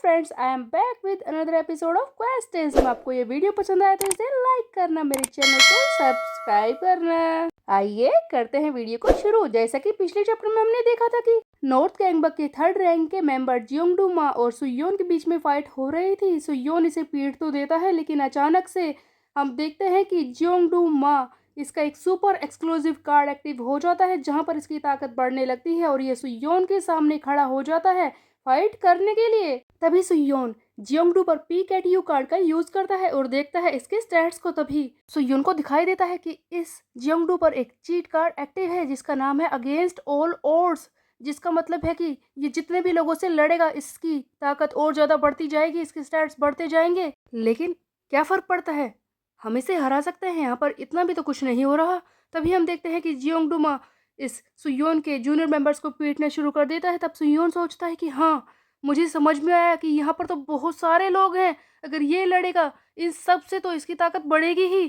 Friends, I am back with another episode of questions. आपको ये video पसंद आया तो इसे लाइक करना, मेरे चैनल को सब्सक्राइब करना। आइए करते हैं वीडियो को शुरू। जैसा कि पिछले चैप्टर में हमने देखा था कि नॉर्थ गैंगबक के 3rd रैंक के मेंबर जियोंगडू मा और सुयोन के बीच में फाइट हो रही थी। सुयोन इसे पीट तो देता है, लेकिन अचानक से हम देखते हैं कि जियोंगडू मा इसका एक सुपर एक्सक्लूसिव कार्ड एक्टिव हो जाता है, जहां पर इसकी ताकत बढ़ने लगती है और ये सुयोन के सामने खड़ा हो जाता है फाइट करने के लिए। तभी सुयोन जियोंगडू पर पीकेटीयू कार्ड का यूज करता है और देखता है इसके स्टैट्स को। तभी सुयोन को दिखाई देता है कि इस जियोंगडू पर एक चीट कार्ड एक्टिव है जिसका नाम है अगेंस्ट ऑल ऑड्स, जिसका मतलब है कि ये जितने भी लोगों से लड़ेगा इसकी ताकत और ज्यादा बढ़ती जाएगी, इसके स्टैट्स बढ़ते जाएंगे। लेकिन क्या फर्क पड़ता है, हम इसे हरा सकते हैं, यहाँ पर इतना भी तो कुछ नहीं हो रहा। तभी हम देखते हैं कि जियोंगडू मा इस सुयोन के जूनियर मेंबर्स को पीटना शुरू कर देता है। तब सुयोन सोचता है कि हाँ, मुझे समझ में आया कि यहाँ पर तो बहुत सारे लोग हैं, अगर ये लड़ेगा इन सब से तो इसकी ताकत बढ़ेगी ही।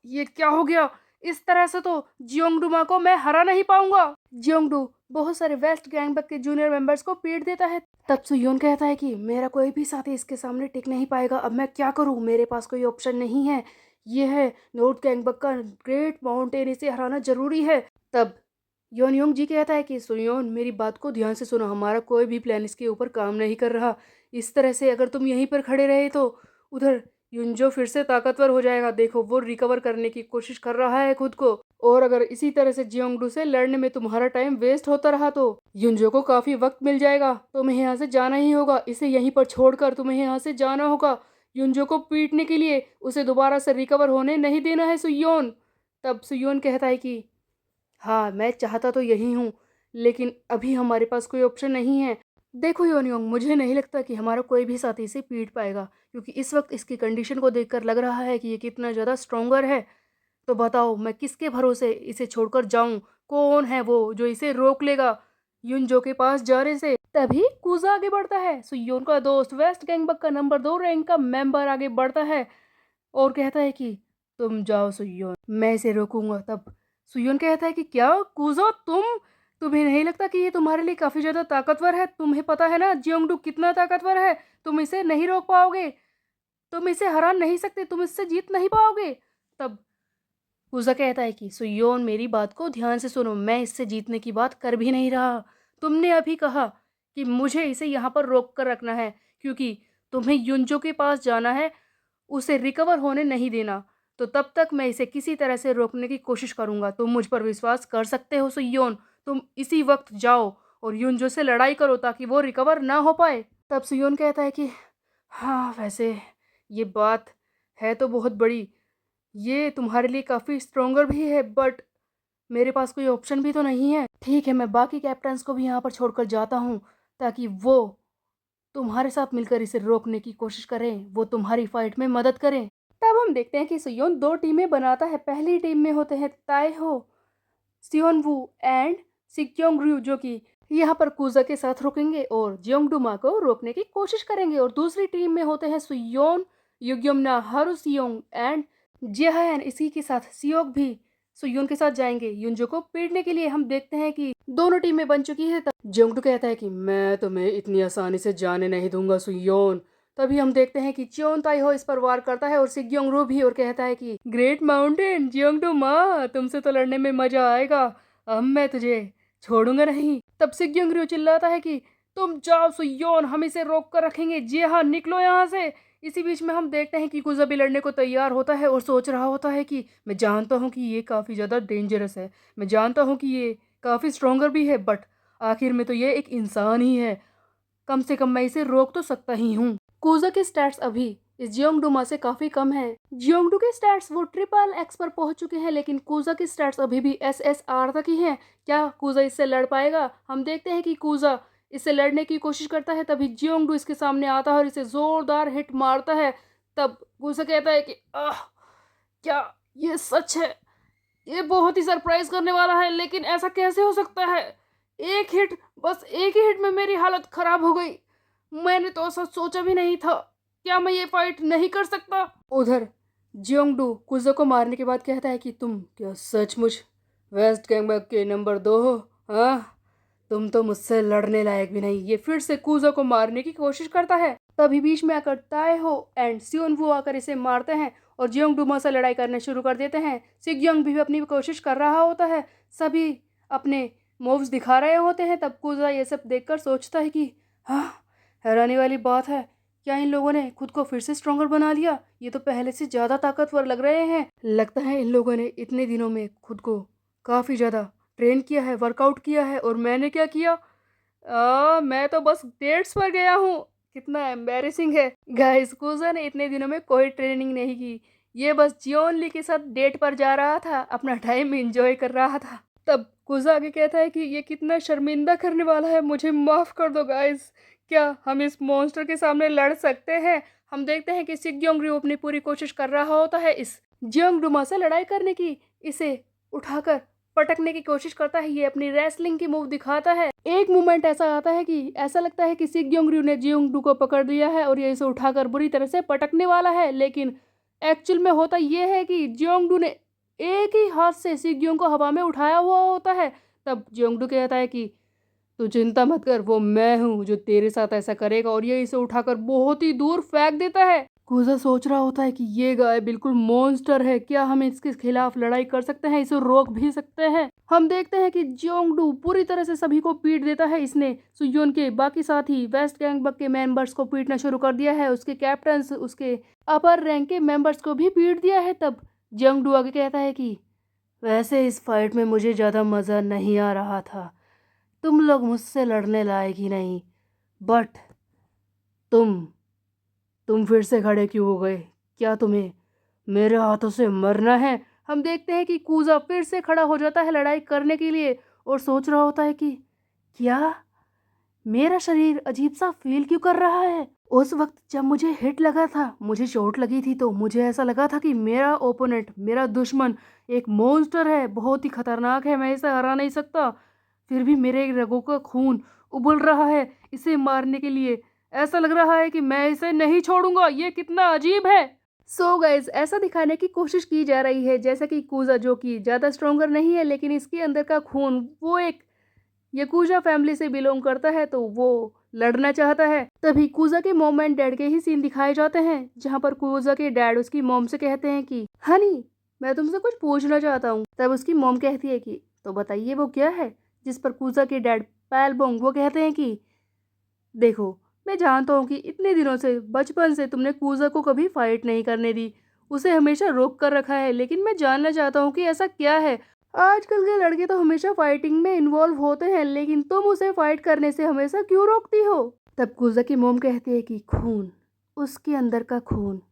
ये क्या हो गया? इस तरह से तो जियोंगडू मा को मैं हरा नहीं पाऊंगा। जियोंगडू बहुत सारे वेस्ट गैंगबक के जूनियर मेंबर्स को पीट देता है। तब सुयोन कहता है कि मेरा कोई भी साथी इसके सामने टिक नहीं पाएगा, अब मैं क्या करूं, मेरे पास कोई ऑप्शन नहीं है। ये है नॉर्थ गैंगबक का ग्रेट माउंटेन, इसे हराना जरूरी है। तब योनयोंग जी कहता है कि सुयोन, मेरी बात को ध्यान से सुनो, हमारा कोई भी प्लान इसके ऊपर काम नहीं कर रहा। इस तरह से अगर तुम यहीं पर खड़े रहे तो उधर युंजो फिर से ताकतवर हो जाएगा। देखो, वो रिकवर करने की कोशिश कर रहा है खुद को, और अगर इसी तरह से जियोंगडू से लड़ने में तुम्हारा टाइम वेस्ट होता रहा तो युंजो को काफी वक्त मिल जाएगा। तुम्हें यहाँ से जाना ही होगा, इसे यहीं पर छोड़कर तुम्हें यहाँ से जाना होगा युंजो को पीटने के लिए। उसे दोबारा से रिकवर होने नहीं देना है सुयोन। तब सुयोन कहता है कि हाँ, मैं चाहता तो यही हूँ, लेकिन अभी हमारे पास कोई ऑप्शन नहीं है। देखो योनयोंग, मुझे नहीं लगता कि हमारा कोई भी साथी इसे पीट पाएगा, क्योंकि इस वक्त इसकी कंडीशन को देखकर लग रहा है कि ये कितना ज़्यादा स्ट्रोंगर है। तो बताओ, मैं किसके भरोसे इसे छोड़कर जाऊं? कौन है वो जो इसे रोक लेगा युनजो के पास जाने से? तभी कूजा आगे बढ़ता है। सुयोन का दोस्त वेस्ट गैंगबक का नंबर 2 रैंक का मेंबर आगे बढ़ता है और कहता है कि तुम जाओ सुयोन, मैं इसे रोकूंगा। तब सुयोन कहता है कि क्या कूजो, तुम्हें नहीं लगता कि ये तुम्हारे लिए काफी ज्यादा ताकतवर है? तुम्हें पता है ना जियोंगडू कितना ताकतवर है, तुम इसे नहीं रोक पाओगे, तुम इसे हरा नहीं सकते, तुम इससे जीत नहीं पाओगे। तब कूजा कहता है कि सुयोन, मेरी बात को ध्यान से सुनो, मैं इससे जीतने की बात कर भी नहीं रहा। तुमने अभी कहा कि मुझे इसे यहाँ पर रोक कर रखना है क्योंकि तुम्हें युंजो के पास जाना है, उसे रिकवर होने नहीं देना। तो तब तक मैं इसे किसी तरह से रोकने की कोशिश करूंगा। तुम मुझ पर विश्वास कर सकते हो सुयोन, तुम इसी वक्त जाओ और युंजो से लड़ाई करो ताकि वो रिकवर ना हो पाए। तब सुयोन कहता है कि हाँ, वैसे ये बात है तो बहुत बड़ी, ये तुम्हारे लिए काफ़ी स्ट्रोंगर भी है, बट मेरे पास कोई ऑप्शन भी तो नहीं है। ठीक है, मैं बाकी कैप्टन्स को भी यहाँ पर छोड़कर जाता हूँ ताकि वो तुम्हारे साथ मिलकर इसे रोकने की कोशिश करें, वो तुम्हारी फाइट में मदद करें। तब हम देखते हैं कि सुयोन 2 टीमें बनाता है। पहली टीम में होते हैं ताएहो, सियोनवू एंड सिक्योंगर्यू, जो कि यहाँ पर कूजा के साथ रुकेंगे और जियोंगडूमा को रोकने की कोशिश करेंगे। और दूसरी टीम में होते हैं सुयोन, युग्यमना, हारुसियोंग एंड जेहान। इसी के साथ सियोक भी सुयोन के साथ जाएंगे युंजो को पीटने के लिए। हम देखते हैं कि दोनों टीमें बन चुकी है। तब जियोंगडू कहता है कि मैं तुम्हें इतनी आसानी से जाने नहीं दूंगा सुयोन। तभी हम देखते हैं कि चियोन ताइहो इस पर वार करता है और सिग्योंगरू भी, और कहता है कि ग्रेट माउंटेन जियोंगडू माँ, तुमसे तो लड़ने में मजा आएगा, अब मैं तुझे छोड़ूंगा नहीं। तब सिग्योंगरू चिल्लाता है कि तुम जाओ सुयोन, हम इसे रोक कर रखेंगे, जी हाँ, निकलो यहाँ से। इसी बीच में हम देखते हैं कि कुजा भी लड़ने को तैयार होता है और सोच रहा होता है कि मैं जानता हूँ कि ये काफ़ी ज़्यादा डेंजरस है, मैं जानता हूँ कि ये काफ़ी स्ट्रोंगर भी है, बट आखिर में तो ये एक इंसान ही है, कम से कम मैं इसे रोक तो सकता ही हूँ। कूजा के स्टैट्स अभी इस जियोंगडूमा से काफी कम है। जियोंगडू के स्टैट्स वो ट्रिपल एक्स पर पहुंच चुके हैं, लेकिन कूजा के स्टैट्स अभी भी SSR तक ही हैं। क्या कूजा इससे लड़ पाएगा? हम देखते हैं कि कूजा इससे लड़ने की कोशिश करता है। तभी जियोंगडू इसके सामने आता है और इसे जोरदार हिट मारता है। तब कूजा कहता है कि क्या ये सच है? ये बहुत ही सरप्राइज करने वाला है, लेकिन ऐसा कैसे हो सकता है? एक हिट, बस एक ही हिट में मेरी हालत खराब हो गई। मैंने तो ऐसा सोचा भी नहीं था। क्या मैं ये फाइट नहीं कर सकता? उधर जियोंगडू कुजो को मारने के बाद कहता है कि तुम क्या सचमुच वेस्ट गैंगबक के नंबर 2 हो? हाँ, तुम तो मुझसे लड़ने लायक भी नहीं। ये फिर से कूजो को मारने की कोशिश करता है। तभी बीच में आकर ताए हो एंड सियोन वू आकर इसे मारते हैं और जियोंग डूमा से लड़ाई करने शुरू कर देते हैं। सिगयोंग भी अपनी कोशिश कर रहा होता है। सभी अपने मूव्स दिखा रहे होते हैं। तब कूजा ये सब देखकर सोचता है कि हाँ, हैरानी वाली बात है, क्या इन लोगों ने खुद को फिर से स्ट्रोंगर बना लिया? ये तो पहले से ज़्यादा ताकतवर लग रहे हैं। लगता है इन लोगों ने इतने दिनों में खुद को काफ़ी ज़्यादा ट्रेन किया है, वर्कआउट किया है। और मैंने क्या किया? मैं तो बस डेट्स पर गया हूँ। कितना एम्बैरेसिंग है। गाइस, कूजा ने इतने दिनों में कोई ट्रेनिंग नहीं की। ये बस जियोन ली के साथ डेट पर जा रहा था, अपना टाइम एंजॉय कर रहा था। तब कूजा आगे कहता है कि ये कितना शर्मिंदा करने वाला है, मुझे माफ़ कर दो गाइस। क्या हम इस मॉन्स्टर के सामने लड़ सकते हैं? हम देखते हैं कि सिगयोंग रyu अपनी पूरी कोशिश कर रहा होता है इस जियोंगडुमा से लड़ाई करने की। इसे उठाकर पटकने की कोशिश करता है। ये अपनी रेसलिंग की मूव दिखाता है। एक मोमेंट ऐसा आता है कि ऐसा लगता है कि सिगयोंग रyu ने जियोंगडू को पकड़ लिया है और ये इसे उठाकर बुरी तरह से पटकने वाला है। लेकिन एक्चुअल में होता ये है कि जियोंगडू ने एक ही हाथ से सिगयोंग को हवा में उठाया हुआ होता है। तब जियोंगडू कहता है कि तू चिंता मत कर, वो मैं हूँ जो तेरे साथ ऐसा करेगा। और ये इसे उठाकर बहुत ही दूर फेंक देता है। कूजा सोच रहा होता है कि ये गाय बिल्कुल मॉन्स्टर है, क्या हम इसके खिलाफ लड़ाई कर सकते हैं, इसे रोक भी सकते हैं? हम देखते हैं कि जियोंगडू पूरी तरह से सभी को पीट देता है। इसने सुयोन के बाकी साथी वेस्ट गैंगबक के मेंबर्स को पीटना शुरू कर दिया है। उसके कैप्टन, उसके अपर रैंक के मेंबर्स को भी पीट दिया है। तब जियोंगडू आगे कहता है कि वैसे इस फाइट में मुझे ज़्यादा मज़ा नहीं आ रहा था। तुम लोग मुझसे लड़ने लायक ही नहीं, बट तुम फिर से खड़े क्यों हो गए? क्या तुम्हें मेरे हाथों से मरना है? हम देखते हैं कि कूजा फिर से खड़ा हो जाता है लड़ाई करने के लिए और सोच रहा होता है कि क्या मेरा शरीर अजीब सा फील क्यों कर रहा है? उस वक्त जब मुझे हिट लगा था, मुझे चोट लगी थी, तो मुझे ऐसा लगा था कि मेरा ओपोनेंट, मेरा दुश्मन एक मॉन्स्टर है, बहुत ही खतरनाक है, मैं इसे हरा नहीं सकता। फिर भी मेरे रगों का खून उबल रहा है इसे मारने के लिए। ऐसा लग रहा है कि मैं इसे नहीं छोड़ूंगा। ये कितना अजीब है। सो गाइज, ऐसा दिखाने की कोशिश की जा रही है जैसा कि कूजा, जो कि ज़्यादा स्ट्रोंगर नहीं है, लेकिन इसके अंदर का खून वो एक याकूजा फैमिली से बिलोंग करता है, तो वो लड़ना चाहता है। तभी कूजा के मॉम एंड डैड के ही सीन दिखाए जाते हैं, जहाँ पर कूजा के डैड उसकी मॉम से कहते हैं कि हनी, मैं तुमसे कुछ पूछना चाहता हूँ। तब उसकी मॉम कहती है कि तो बताइए वो क्या है? जिस पर कूजा के डैड पैलबोंग वो कहते हैं कि देखो, मैं जानता हूँ कि इतने दिनों से, बचपन से तुमने कूजा को कभी फाइट नहीं करने दी, उसे हमेशा रोक कर रखा है, लेकिन मैं जानना चाहता हूँ कि ऐसा क्या है। आजकल के लड़के तो हमेशा फाइटिंग में इन्वॉल्व होते हैं, लेकिन तुम उसे फाइट करने से हमेशा क्यों रोकती हो? तब कूजा की मोम कहती है कि खून, उसके अंदर का खून,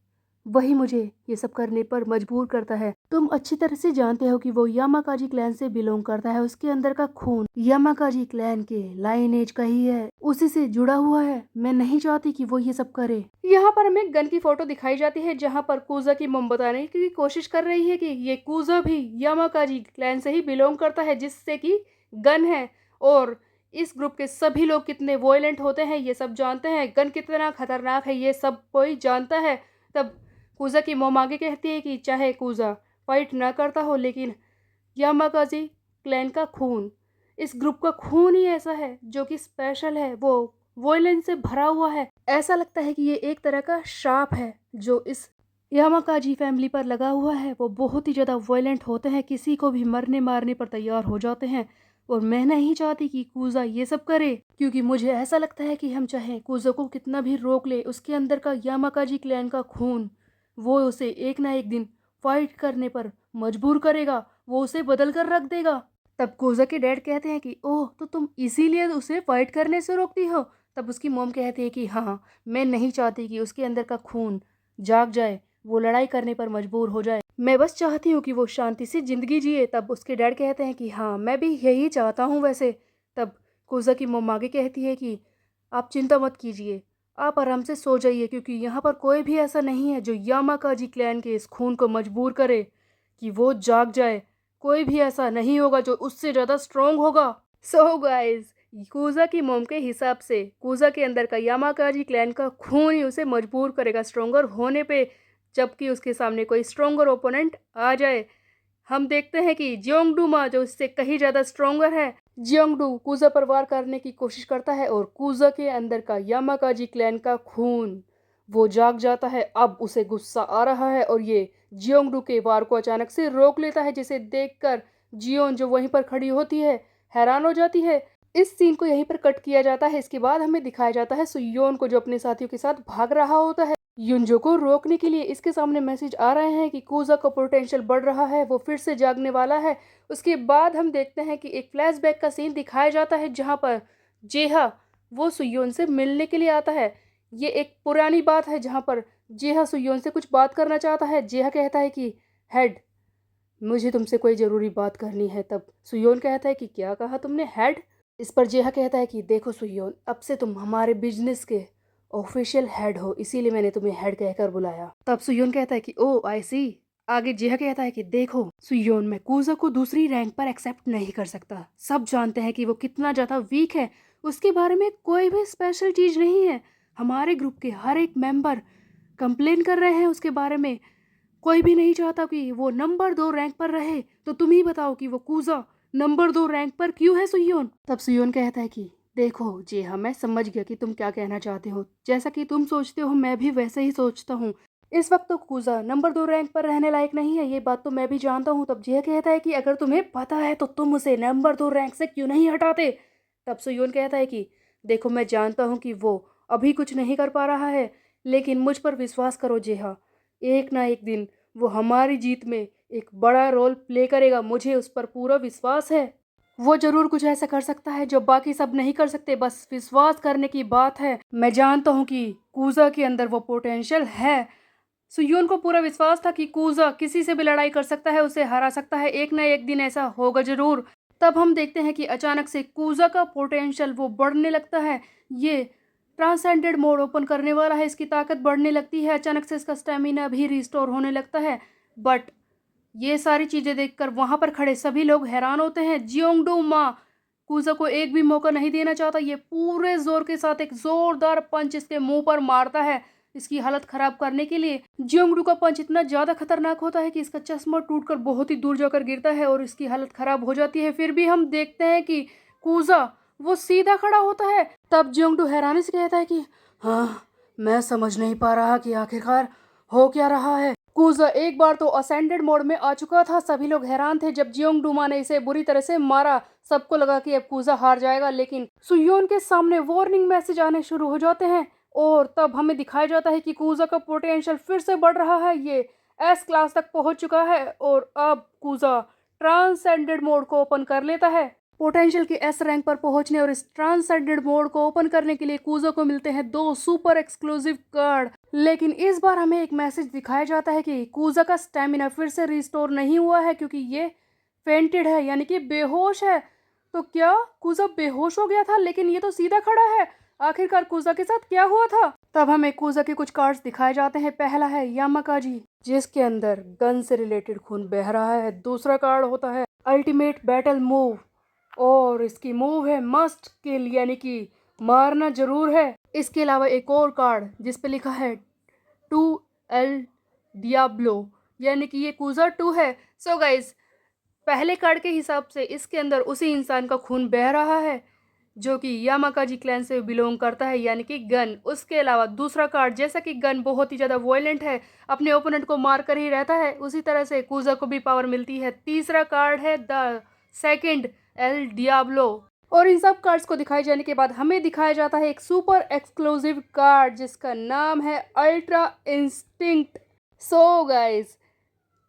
वही मुझे ये सब करने पर मजबूर करता है। तुम अच्छी तरह से जानते हो कि वो यामाकाजी क्लैन से बिलोंग करता है। उसके अंदर का खून यामाकाजी क्लैन के लाइनेज का ही है, उसी से जुड़ा हुआ है। मैं नहीं चाहती कि वो ये सब करे। यहाँ पर हमें गन की फोटो दिखाई जाती है, जहाँ पर कूजा की मोम बताने की कोशिश कर रही है कि ये कूजा भी यामाकाजी क्लैन से ही बिलोंग करता है, जिससे कि गन है। और इस ग्रुप के सभी लोग कितने वॉयलेंट होते हैं ये सब जानते हैं, गन कितना खतरनाक है ये सब कोई जानता है। तब कूजा की मोम आगे कहती है कि चाहे कूजा फाइट ना करता हो, लेकिन यामाकाजी क्लैन का खून, इस ग्रुप का खून ही ऐसा है जो कि स्पेशल है, वो वॉयलेंस से भरा हुआ है। ऐसा लगता है कि ये एक तरह का श्राप है जो इस यामाकाजी फैमिली पर लगा हुआ है। वो बहुत ही ज़्यादा वॉयलेंट होते हैं, किसी को भी मरने मारने पर तैयार हो जाते हैं। और मैं नहीं चाहती कि कूजा ये सब करे, क्योंकि मुझे ऐसा लगता है कि हम चाहे कूजा को कितना भी रोक ले, उसके अंदर का यामाकाजी क्लैन का खून वो उसे एक ना एक दिन फाइट करने पर मजबूर करेगा, वो उसे बदल कर रख देगा। तब कूजा के डैड कहते हैं कि ओह, तो तुम इसीलिए उसे फाइट करने से रोकती हो? तब उसकी मोम कहती है कि हाँ, मैं नहीं चाहती कि उसके अंदर का खून जाग जाए, वो लड़ाई करने पर मजबूर हो जाए। मैं बस चाहती हूँ कि वो शांति से ज़िंदगी जिए। तब उसके डैड कहते हैं कि हाँ, मैं भी यही चाहता हूँ वैसे। तब कूजा की मोम आगे कहती है कि आप चिंता मत कीजिए, आप आराम से सो जाइए, क्योंकि यहाँ पर कोई भी ऐसा नहीं है जो यामाकाजी क्लैन के इस खून को मजबूर करे कि वो जाग जाए। कोई भी ऐसा नहीं होगा जो उससे ज़्यादा स्ट्रोंग होगा। सो गाइज, कूजा की मोम के हिसाब से कूजा के अंदर का यामाकाजी क्लैन का खून ही उसे मजबूर करेगा स्ट्रोंगर होने पे, जबकि उसके सामने कोई स्ट्रोंगर ओपोनेंट आ जाए। हम देखते हैं कि जियोंगडुमा जो इससे कहीं ज़्यादा स्ट्रोंगर है, जियोंगडू कूजा पर वार करने की कोशिश करता है और कूजा के अंदर का यामाकाजी क्लैन का खून वो जाग जाता है। अब उसे गुस्सा आ रहा है और ये जियोंगडू के वार को अचानक से रोक लेता है, जिसे देखकर जियोन जो वहीं पर खड़ी होती है हैरान हो जाती है। इस सीन को यहीं पर कट किया जाता है। इसके बाद हमें दिखाया जाता है सुयोन को, जो अपने साथियों के साथ भाग रहा होता है युंजो को रोकने के लिए। इसके सामने मैसेज आ रहे हैं कि कूजा का पोटेंशियल बढ़ रहा है, वो फिर से जागने वाला है। उसके बाद हम देखते हैं कि एक फ्लैशबैक का सीन दिखाया जाता है जहां पर जेहा वो सुयोन से मिलने के लिए आता है। ये एक पुरानी बात है जहां पर जेहा सुयोन से कुछ बात करना चाहता है। जेहा कहता है कि हेड, मुझे तुमसे कोई ज़रूरी बात करनी है। तब सुयोन कहता है कि क्या कहा तुमने हेड? इस पर जेहा कहता है कि देखो सुयोन, अब से तुम हमारे बिजनेस के ऑफिशियल हेड हो, इसीलिए मैंने तुम्हें हेड कहकर बुलाया। तब सुयोन कहता है कि ओ आई सी। आगे जेहा कहता है कि देखो सुयोन, मैं कूजा को दूसरी रैंक पर एक्सेप्ट नहीं कर सकता। सब जानते हैं कि वो कितना ज़्यादा वीक है, उसके बारे में कोई भी स्पेशल चीज़ नहीं है। हमारे ग्रुप के हर एक मेंबर कंप्लेन कर रहे हैं उसके बारे में। कोई भी नहीं चाहता कि वो नंबर 2 रैंक पर रहे। तो तुम ही बताओ कि वो कूजा नंबर 2 रैंक पर क्यों है सुयोन? तब सुयोन कहता है कि देखो जी हाँ, मैं समझ गया कि तुम क्या कहना चाहते हो। जैसा कि तुम सोचते हो मैं भी वैसे ही सोचता हूँ। इस वक्त तो कूजा नंबर 2 रैंक पर रहने लायक नहीं है, ये बात तो मैं भी जानता हूँ। तब जिया कहता है कि अगर तुम्हें पता है तो तुम उसे नंबर 2 रैंक से क्यों नहीं हटाते? तब सुयोन कहता है कि देखो, मैं जानता हूँ कि वो अभी कुछ नहीं कर पा रहा है, लेकिन मुझ पर विश्वास करो जेहा, एक ना एक दिन वो हमारी जीत में एक बड़ा रोल प्ले करेगा। मुझे उस पर पूरा विश्वास है। वो जरूर कुछ ऐसा कर सकता है जो बाकी सब नहीं कर सकते। बस विश्वास करने की बात है। मैं जानता हूँ कि कूजा के अंदर वो पोटेंशियल है। सुयोन को पूरा विश्वास था कि कूजा किसी से भी लड़ाई कर सकता है, उसे हरा सकता है। एक ना एक दिन ऐसा होगा जरूर। तब हम देखते हैं कि अचानक से कूजा का पोटेंशियल वो बढ़ने लगता है। ये ट्रांसेंडेड मोड ओपन करने वाला है, इसकी ताकत बढ़ने लगती है। अचानक से इसका स्टेमिना भी रिस्टोर होने लगता है। बट ये सारी चीजें देखकर वहां पर खड़े सभी लोग हैरान होते हैं। जियोंगडू माँ कूजा को एक भी मौका नहीं देना चाहता। ये पूरे जोर के साथ एक जोरदार पंच इसके मुंह पर मारता है, इसकी हालत खराब करने के लिए। जियोंगडू का पंच इतना ज्यादा खतरनाक होता है कि इसका चश्मा टूटकर बहुत ही दूर जाकर गिरता है और इसकी हालत खराब हो जाती है। फिर भी हम देखते हैं कि कूजा वो सीधा खड़ा होता है। तब जियोंगडू हैरानी से कहता है कि हाँ, मैं समझ नहीं पा रहा कि आखिरकार हो क्या रहा है। कूजा एक बार तो असेंडेड मोड में आ चुका था। सभी लोग हैरान थे जब जियोंगडूमा ने इसे बुरी तरह से मारा। सबको लगा कि अब कूजा हार जाएगा, लेकिन सुयोन के सामने वार्निंग मैसेज आने शुरू हो जाते हैं और तब हमें दिखाया जाता है कि कूजा का पोटेंशियल फिर से बढ़ रहा है। ये एस क्लास तक पहुंच चुका है और अब कूजा ट्रांसेंडेड मोड को ओपन कर लेता है। पोटेंशियल के एस रैंक पर पहुंचने और इस ट्रांसेंडेड मोड को ओपन करने के लिए कूजा को मिलते हैं 2 सुपर एक्सक्लूसिव कार्ड। लेकिन इस बार हमें एक मैसेज दिखाया जाता है कि कूजा का स्टेमिना फिर से रिस्टोर नहीं हुआ है, क्योंकि ये फेंटेड है, यानी कि बेहोश है। तो क्या कूजा बेहोश हो गया था? लेकिन ये तो सीधा खड़ा है। आखिरकार कूजा के साथ क्या हुआ था? तब हमें कूजा के कुछ कार्ड्स दिखाए जाते हैं। पहला है यामाकाजी, जिसके अंदर गन से रिलेटेड खून बह रहा है। दूसरा कार्ड होता है अल्टीमेट बैटल मूव और इसकी मूव है मस्ट किल, यानी कि मारना जरूर है। इसके अलावा एक और कार्ड जिस पे लिखा है 2 डियाब्लो, यानी कि ये कूजा 2 है। सो गाइज, पहले कार्ड के हिसाब से इसके अंदर उसी इंसान का खून बह रहा है जो कि यामाकाजी क्लैन से बिलोंग करता है, यानी कि गन। उसके अलावा दूसरा कार्ड, जैसा कि गन बहुत ही ज़्यादा वायलेंट है, अपने ओपोनेंट को मार कर ही रहता है, उसी तरह से कूजा को भी पावर मिलती है। तीसरा कार्ड है द सेकंड एल डियाब्लो। और इन सब कार्ड्स को दिखाए जाने के बाद हमें दिखाया जाता है एक सुपर एक्सक्लूसिव कार्ड जिसका नाम है अल्ट्रा इंस्टिंक्ट। सो गाइस,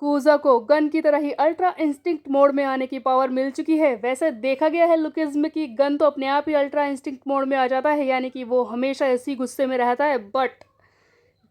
कूजा को गन की तरह ही अल्ट्रा इंस्टिंक्ट मोड में आने की पावर मिल चुकी है। वैसे देखा गया है लुकिज्म की गन तो अपने आप ही अल्ट्रा इंस्टिंक्ट मोड में आ जाता है, यानी कि वो हमेशा इसी गुस्से में रहता है। बट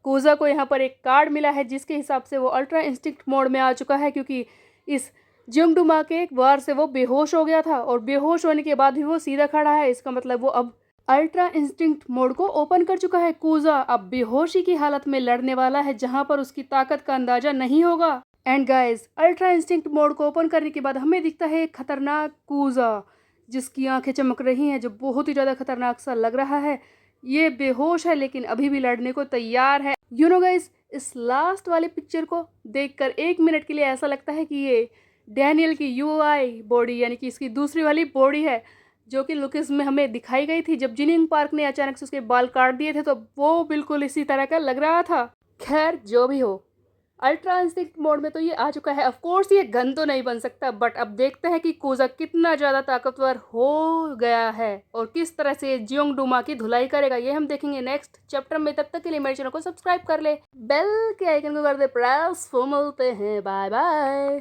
कूजा को यहाँ पर एक कार्ड मिला है जिसके हिसाब से वो अल्ट्रा इंस्टिंक्ट मोड में आ चुका है, क्योंकि इस जियोंगडूमा के एक वार से वो बेहोश हो गया था और बेहोश होने के बाद भी वो सीधा खड़ा है। इसका मतलब वो अब अल्ट्रा इंस्टिंक्ट मोड को ओपन कर चुका है। कूजा अब बेहोशी की हालत में लड़ने वाला है, जहां पर उसकी ताकत का अंदाजा नहीं होगा। And guys, ultra instinct mode को ओपन करने के बाद हमें दिखता है एक खतरनाक कूजा जिसकी आंखें चमक रही हैं, जो बहुत ही ज़्यादा खतरनाक सा लग रहा है। ये बेहोश है लेकिन अभी भी लड़ने को तैयार है। यू नो गाइस, इस लास्ट वाली पिक्चर को देखकर 1 मिनट के लिए ऐसा लगता है कि ये डैनियल की यूआई बॉडी यानी कि इसकी दूसरी वाली बॉडी है जो कि लुकिस में हमें दिखाई गई थी जब जिनिंग पार्क ने अचानक से उसके बाल काट दिए थे, तो वो बिल्कुल इसी तरह का लग रहा था। खैर जो भी हो, अल्ट्रा इंस्टिंक्ट मोड में तो ये आ चुका है। ऑफ कोर्स ये गन तो नहीं बन सकता, बट अब देखते हैं कि कोजा कितना ज़्यादा ताकतवर हो गया है और किस तरह से जियोंग डूमा की धुलाई करेगा, ये हम देखेंगे नेक्स्ट चैप्टर में। तब तक के लिए मेरे चैनल को सब्सक्राइब कर ले, बेल के आइकन को कर दे प्रेस। मिलते हैं, बाय बाय।